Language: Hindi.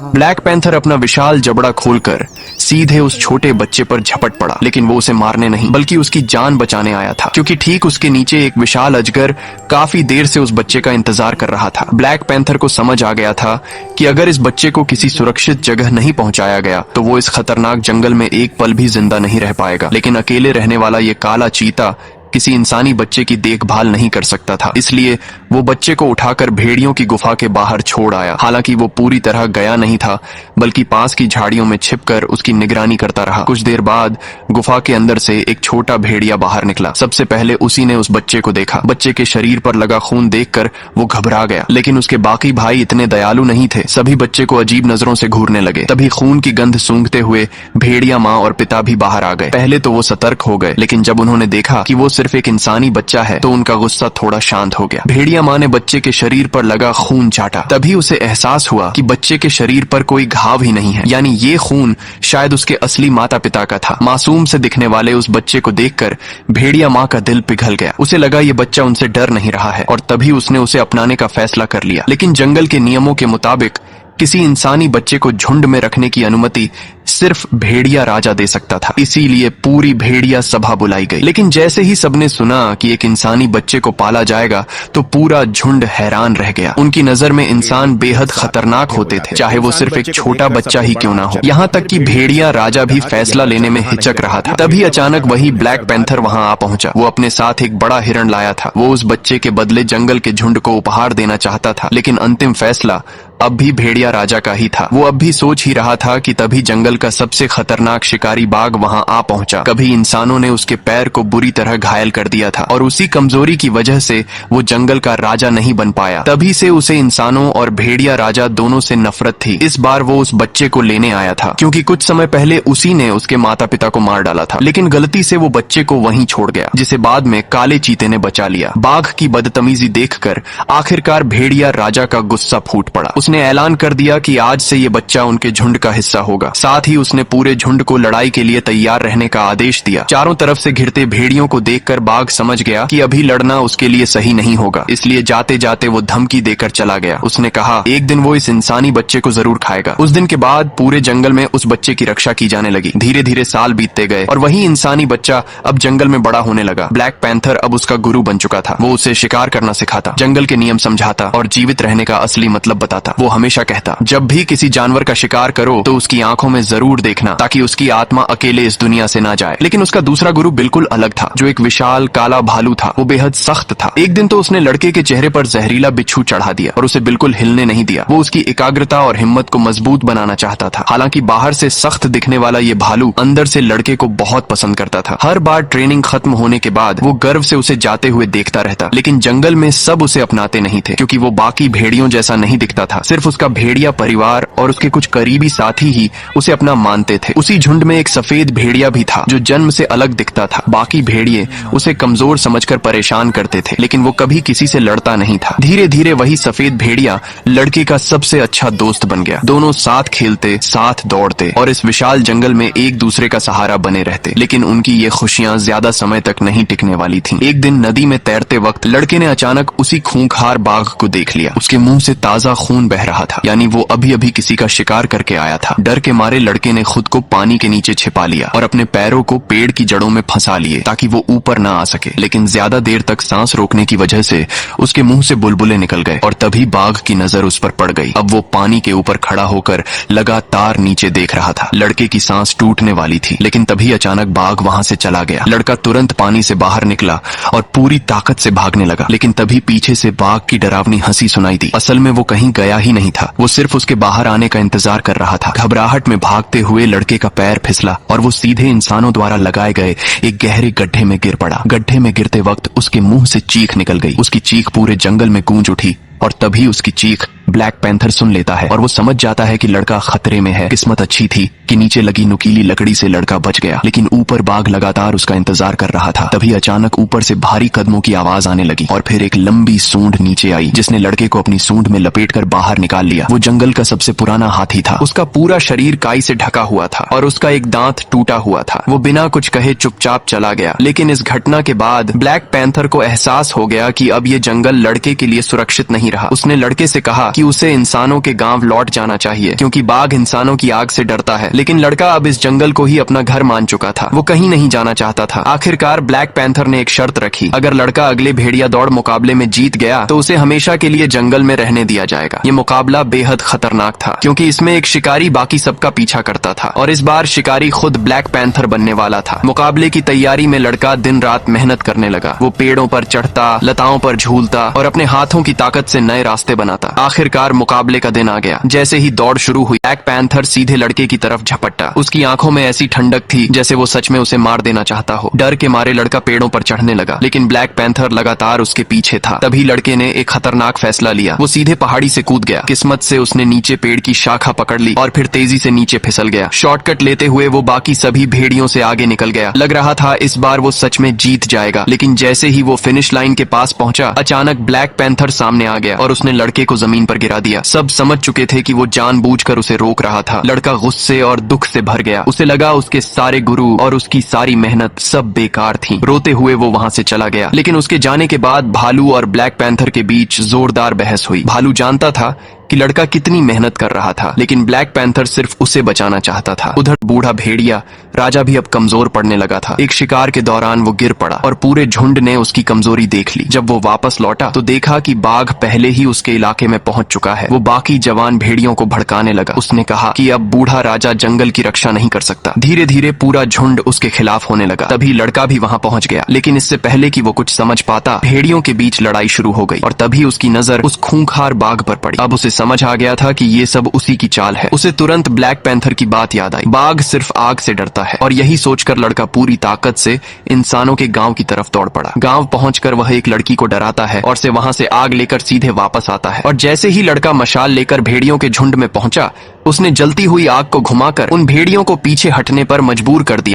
ब्लैक पैंथर अपना विशाल जबड़ा खोलकर सीधे उस छोटे बच्चे पर झपट पड़ा, लेकिन वो उसे मारने नहीं बल्कि उसकी जान बचाने आया था, क्योंकि ठीक उसके नीचे एक विशाल अजगर काफी देर से उस बच्चे का इंतजार कर रहा था। ब्लैक पैंथर को समझ आ गया था कि अगर इस बच्चे को किसी सुरक्षित जगह नहीं पहुंचाया गया तो वो इस खतरनाक जंगल में एक पल भी जिंदा नहीं रह पाएगा। लेकिन अकेले रहने वाला ये काला चीता किसी इंसानी बच्चे की देखभाल नहीं कर सकता था, इसलिए वो बच्चे को उठाकर भेड़ियों की गुफा के बाहर छोड़ आया। हालांकि वो पूरी तरह गया नहीं था, बल्कि पास की झाड़ियों में छिपकर उसकी निगरानी करता रहा। कुछ देर बाद गुफा के अंदर से एक छोटा भेड़िया बाहर निकला। सबसे पहले उसी ने उस बच्चे को देखा। बच्चे के शरीर पर लगा खून देखकर वो घबरा गया, लेकिन उसके बाकी भाई इतने दयालु नहीं थे। सभी बच्चे को अजीब नजरों से घूरने लगे। तभी खून की गंध सूंघते हुए भेड़िया माँ और पिता भी बाहर आ गए। पहले तो वो सतर्क हो गए, लेकिन जब उन्होंने देखा कि वो सिर्फ एक इंसानी बच्चा है तो उनका गुस्सा थोड़ा शांत हो गया। भेड़िया माँ ने बच्चे के शरीर पर लगा खून चाटा। तभी उसे एहसास हुआ कि बच्चे के शरीर पर कोई घाव ही नहीं है, यानी ये खून शायद उसके असली माता पिता का था। मासूम से दिखने वाले उस बच्चे को देखकर भेड़िया माँ का दिल पिघल गया। उसे लगा ये बच्चा उनसे डर नहीं रहा है, और तभी उसने उसे अपनाने का फैसला कर लिया। लेकिन जंगल के नियमों के मुताबिक किसी इंसानी बच्चे को झुंड में रखने की अनुमति सिर्फ भेड़िया राजा दे सकता था, इसीलिए पूरी भेड़िया सभा बुलाई गई। लेकिन जैसे ही सबने सुना कि एक इंसानी बच्चे को पाला जाएगा तो पूरा झुंड हैरान रह गया। उनकी नजर में इंसान बेहद खतरनाक होते थे, चाहे वो सिर्फ एक छोटा बच्चा ही क्यों ना हो। यहाँ तक कि भेड़िया राजा भी फैसला लेने में हिचक रहा था। तभी अचानक वही ब्लैक पैंथर वहाँ आ पहुंचा। वो अपने साथ एक बड़ा हिरण लाया था। वो उस बच्चे के बदले जंगल के झुंड को उपहार देना चाहता था, लेकिन अंतिम फैसला अब भी भेड़िया राजा का ही था। वो अब भी सोच ही रहा था कि तभी जंगल का सबसे खतरनाक शिकारी बाघ वहां आ पहुंचा। कभी इंसानों ने उसके पैर को बुरी तरह घायल कर दिया था, और उसी कमजोरी की वजह से वो जंगल का राजा नहीं बन पाया। तभी से उसे इंसानों और भेड़िया राजा दोनों से नफरत थी। इस बार वो उस बच्चे को लेने आया था, क्योंकि कुछ समय पहले उसी ने उसके माता पिता को मार डाला था। लेकिन गलती से वो बच्चे को वहीं छोड़ गया, जिसे बाद में काले चीते ने बचा लिया। बाघ की बदतमीजी देखकर आखिरकार भेड़िया राजा का गुस्सा फूट पड़ा। उसने ऐलान कर दिया कि आज से ये बच्चा उनके झुंड का हिस्सा होगा। साथ ही उसने पूरे झुंड को लड़ाई के लिए तैयार रहने का आदेश दिया। चारों तरफ से घिरते भेड़ियों को देखकर बाघ समझ गया कि अभी लड़ना उसके लिए सही नहीं होगा, इसलिए जाते जाते वो धमकी देकर चला गया। उसने कहा एक दिन वो इस इंसानी बच्चे को जरूर खाएगा। उस दिन के बाद पूरे जंगल में उस बच्चे की रक्षा की जाने लगी। धीरे धीरे साल बीतते गए और वही इंसानी बच्चा अब जंगल में बड़ा होने लगा। ब्लैक पैंथर अब उसका गुरु बन चुका था। वो उसे शिकार करना सिखाता, जंगल के नियम समझाता और जीवित रहने का असली मतलब बताता। वो हमेशा कहता, जब भी किसी जानवर का शिकार करो तो उसकी आंखों में जरूर देखना, ताकि उसकी आत्मा अकेले इस दुनिया से ना जाए। लेकिन उसका दूसरा गुरु बिल्कुल अलग था, जो एक विशाल काला भालू था। वो बेहद सख्त था। एक दिन तो उसने लड़के के चेहरे पर जहरीला बिच्छू चढ़ा दिया और उसे बिल्कुल हिलने नहीं दिया। वो उसकी एकाग्रता और हिम्मत को मजबूत बनाना चाहता था। हालांकि बाहर से सख्त दिखने वाला ये भालू अंदर से लड़के को बहुत पसंद करता था। हर बार ट्रेनिंग खत्म होने के बाद वो गर्व से उसे जाते हुए देखता रहता। लेकिन जंगल में सब उसे अपनाते नहीं थे, क्योंकि वो बाकी भेड़ियों जैसा नहीं दिखता था। सिर्फ उसका भेड़िया परिवार और उसके कुछ करीबी साथी ही उसे अपना मानते थे। उसी झुंड में एक सफेद भेड़िया भी था, जो जन्म से अलग दिखता था। बाकी भेड़िए उसे कमजोर समझकर परेशान करते थे, लेकिन वो कभी किसी से लड़ता नहीं था। धीरे धीरे वही सफेद भेड़िया लड़के का सबसे अच्छा दोस्त बन गया। दोनों साथ खेलते, साथ दौड़ते और इस विशाल जंगल में एक दूसरे का सहारा बने रहते। लेकिन उनकी ये खुशियां ज्यादा समय तक नहीं टिकने वाली थीं। एक दिन नदी में तैरते वक्त लड़के ने अचानक उसी खूंखार बाघ को देख लिया। उसके मुंह से ताजा खून बह रहा था, यानी वो अभी अभी किसी का शिकार करके आया था। डर के मारे लड़के ने खुद को पानी के नीचे छिपा लिया और अपने पैरों को पेड़ की जड़ों में फंसा लिए, ताकि वो ऊपर ना आ सके। लेकिन ज्यादा देर तक सांस रोकने की वजह से उसके मुंह से बुलबुले निकल गए और तभी बाघ की नजर उस पर पड़ गई। अब वो पानी के ऊपर खड़ा होकर लगातार नीचे देख रहा था। लड़के की सांस टूटने वाली थी, लेकिन तभी अचानक बाघ वहां से चला गया। लड़का तुरंत पानी से बाहर निकला और पूरी ताकत से भागने लगा। लेकिन तभी पीछे से बाघ की डरावनी हंसी सुनाई दी। असल में वो कहीं गया ही नहीं था, वो सिर्फ उसके बाहर आने का इंतजार कर रहा था। घबराहट में भागते हुए लड़के का पैर फिसला और वो सीधे इंसानों द्वारा लगाए गए एक गहरे गड्ढे में गिर पड़ा। गड्ढे में गिरते वक्त उसके मुंह से चीख निकल गई। उसकी चीख पूरे जंगल में गूंज उठी और तभी उसकी चीख ब्लैक पैंथर सुन लेता है और वो समझ जाता है कि लड़का खतरे में है। किस्मत अच्छी थी कि नीचे लगी नुकीली लकड़ी से लड़का बच गया, लेकिन ऊपर बाघ लगातार उसका इंतजार कर रहा था। तभी अचानक ऊपर से भारी कदमों की आवाज आने लगी और फिर एक लंबी सूंड नीचे आई, जिसने लड़के को अपनी सूंड में लपेटकर बाहर निकाल लिया। वो जंगल का सबसे पुराना हाथी था। उसका पूरा शरीर काई से ढका हुआ था और उसका एक दांत टूटा हुआ था। वो बिना कुछ कहे चुपचाप चला गया। लेकिन इस घटना के बाद ब्लैक पैंथर को एहसास हो गया कि अब ये जंगल लड़के के लिए सुरक्षित नहीं नहीं रहा। उसने लड़के से कहा कि उसे इंसानों के गांव लौट जाना चाहिए क्योंकि बाघ इंसानों की आग से डरता है। लेकिन लड़का अब इस जंगल को ही अपना घर मान चुका था, वो कहीं नहीं जाना चाहता था। आखिरकार ब्लैक पैंथर ने एक शर्त रखी, अगर लड़का अगले भेड़िया दौड़ मुकाबले में जीत गया तो उसे हमेशा के लिए जंगल में रहने दिया जाएगा। ये मुकाबला बेहद खतरनाक था क्योंकि इसमें एक शिकारी बाकी सबका पीछा करता था और इस बार शिकारी खुद ब्लैक पैंथर बनने वाला था। मुकाबले की तैयारी में लड़का दिन रात मेहनत करने लगा। वो पेड़ों पर चढ़ता, लताओं पर झूलता और अपने हाथों की ताकत से नए रास्ते बनाता। आखिरकार मुकाबले का दिन आ गया। जैसे ही दौड़ शुरू हुई, ब्लैक पैंथर सीधे लड़के की तरफ झपटा। उसकी आंखों में ऐसी ठंडक थी जैसे वो सच में उसे मार देना चाहता हो। डर के मारे लड़का पेड़ों पर चढ़ने लगा, लेकिन ब्लैक पैंथर लगातार उसके पीछे था। तभी लड़के ने एक खतरनाक फैसला लिया। वो सीधे पहाड़ी से कूद गया। किस्मत से उसने नीचे पेड़ की शाखा पकड़ ली और फिर तेजी से नीचे फिसल गया। शॉर्टकट लेते हुए वो बाकी सभी भेड़ियों से आगे निकल गया। लग रहा था इस बार वो सच में जीत जाएगा, लेकिन जैसे ही वो फिनिश लाइन के पास पहुंचा, अचानक ब्लैक पैंथर सामने आ गया और उसने लड़के को जमीन पर गिरा दिया। सब समझ चुके थे कि वो जानबूझकर उसे रोक रहा था। लड़का गुस्से और दुख से भर गया। उसे लगा उसके सारे गुरु और उसकी सारी मेहनत सब बेकार थी। रोते हुए वो वहां से चला गया। लेकिन उसके जाने के बाद भालू और ब्लैक पैंथर के बीच जोरदार बहस हुई। भालू जानता था कि लड़का कितनी मेहनत कर रहा था, लेकिन ब्लैक पैंथर सिर्फ उसे बचाना चाहता था। उधर बूढ़ा भेड़िया राजा भी अब कमजोर पड़ने लगा था। एक शिकार के दौरान वो गिर पड़ा और पूरे झुंड ने उसकी कमजोरी देख ली। जब वो वापस लौटा तो देखा कि बाघ पहले ही उसके इलाके में पहुंच चुका है। वो बाकी जवान भेड़ियों को भड़काने लगा। उसने कहा कि अब बूढ़ा राजा जंगल की रक्षा नहीं कर सकता। धीरे धीरे पूरा झुंड उसके खिलाफ होने लगा। तभी लड़का भी वहां पहुंच गया, लेकिन इससे पहले कि वो कुछ समझ पाता, भेड़ियों के बीच लड़ाई शुरू हो गई और तभी उसकी नजर उस खूंखार बाघ पर पड़ी। अब उसे समझ आ गया था कि ये सब उसी की चाल है। उसे तुरंत ब्लैक पैंथर की बात याद आई। बाघ सिर्फ आग से डरता है, और यही सोचकर लड़का पूरी ताकत से इंसानों के गांव की तरफ दौड़ पड़ा। गांव पहुंचकर वह एक लड़की को डराता है और से वहां से आग लेकर सीधे वापस आता है। और जैसे ही लड़का मशाल लेकर भेड़ियों के झुंड में पहुंचा, उसने जलती हुई आग को घुमाकर उन भेड़ियों को पीछे हटने पर मजबूर कर दिया।